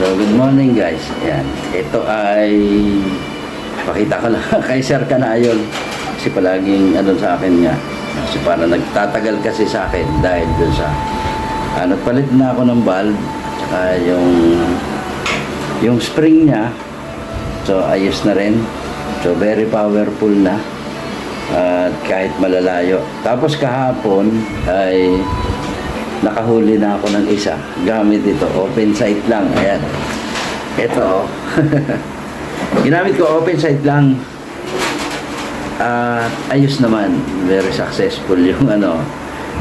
So, good morning guys. Ayan. Ito ay pakita ko lang kay Sir Canayol. Kasi palaging ano sa akin nga. Kasi para nagtatagal kasi sa akin dahil dun sa nagpalit na ako ng valve at saka yung spring niya. So, ayos na rin. So, very powerful na. At kahit malalayo. Tapos kahapon ay nakahuli na ako ng isa gamit ito, open sight lang. Ayan, ito ginamit ko open sight lang. Ayos naman, very successful yung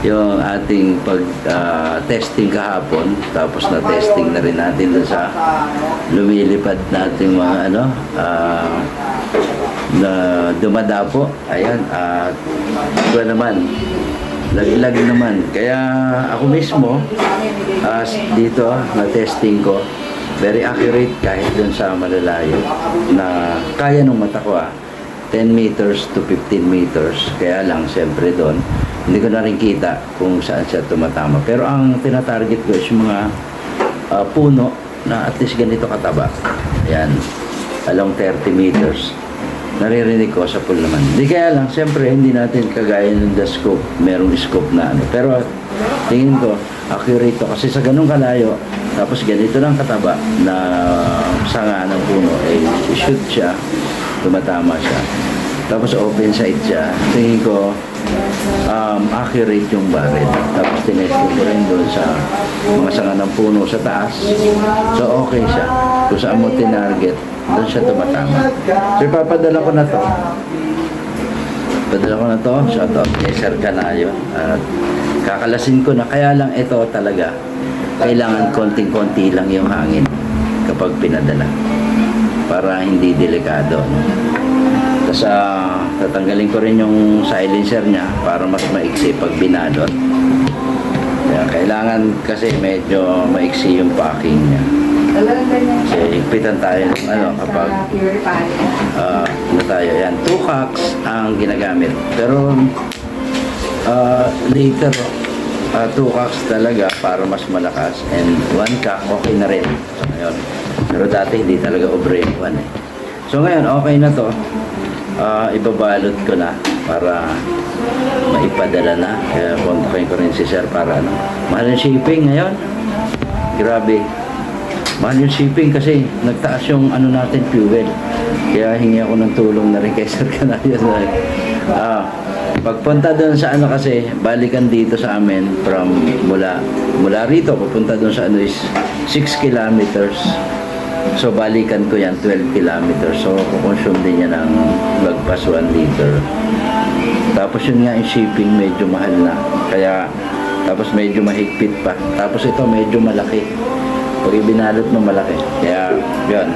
yung ating pag testing kahapon. Tapos na testing na rin natin dun sa lumilipad nating mga na dumadapo. Ayan, ito naman laglag naman. Kaya ako mismo dito na testing ko, very accurate kahit dun sa malalayo na kaya nung mata ko 10 meters to 15 meters. Kaya lang siyempre doon hindi ko na rin kita kung saan siya tumatama. Pero ang tinatarget ko is yung mga puno na at least ganito kataba. Ayan, along 30 meters. Naririnig ko sa pool naman. Hindi, kaya lang, siyempre, hindi natin kagaya ng the scope. Merong scope na Pero, tingin ko, accurate to. Kasi sa ganung kalayo, tapos ganito lang kataba na sanga ng puno, shoot siya, tumatama siya. Tapos open sight siya. Tingin ko, accurate yung barrel. Tapos tinesting ko rin doon sa mga sanga ng puno sa taas. So, okay siya. Kung saan mo tinarget, doon siya tumatama. So, ipapadala ko na to. Padala ko na to. Shout out kay Sir Canayol. At kakalasin ko na. Kaya lang ito talaga, kailangan konting-konti lang yung hangin kapag pinadala. Para hindi delikado. Tapos, tatanggalin ko rin yung silencer niya para mas maiksi pag binalot. Kaya kailangan kasi medyo maiksi yung packing niya. Kasi higpitan tayo kapag tayo. Yan, 2 cocks ang ginagamit. Pero later 2 cocks talaga para mas malakas, and 1 cock okay na rin. So ngayon, pero dati hindi talaga obre yung 1 So ngayon okay na to. Ibabalot ko na para maipadala na. Kaya kontakin ko rin si Sir para mahal yung shipping ngayon. Grabe. Mahal yung shipping kasi nagtaas yung natin, fuel. Kaya hingi ako ng tulong na rin kay Sir Canayol. Pagpunta doon sa kasi, balikan dito sa amin from mula rito, papunta doon sa is 6 kilometers. So, balikan ko yan, 12 kilometers. So, kukonsume din yan ng lagpas 1 liter. Tapos yun nga, yung shipping medyo mahal na. Kaya, tapos medyo mahigpit pa. Tapos ito, medyo malaki. Pag ibinalot mo malaki. Kaya, yun.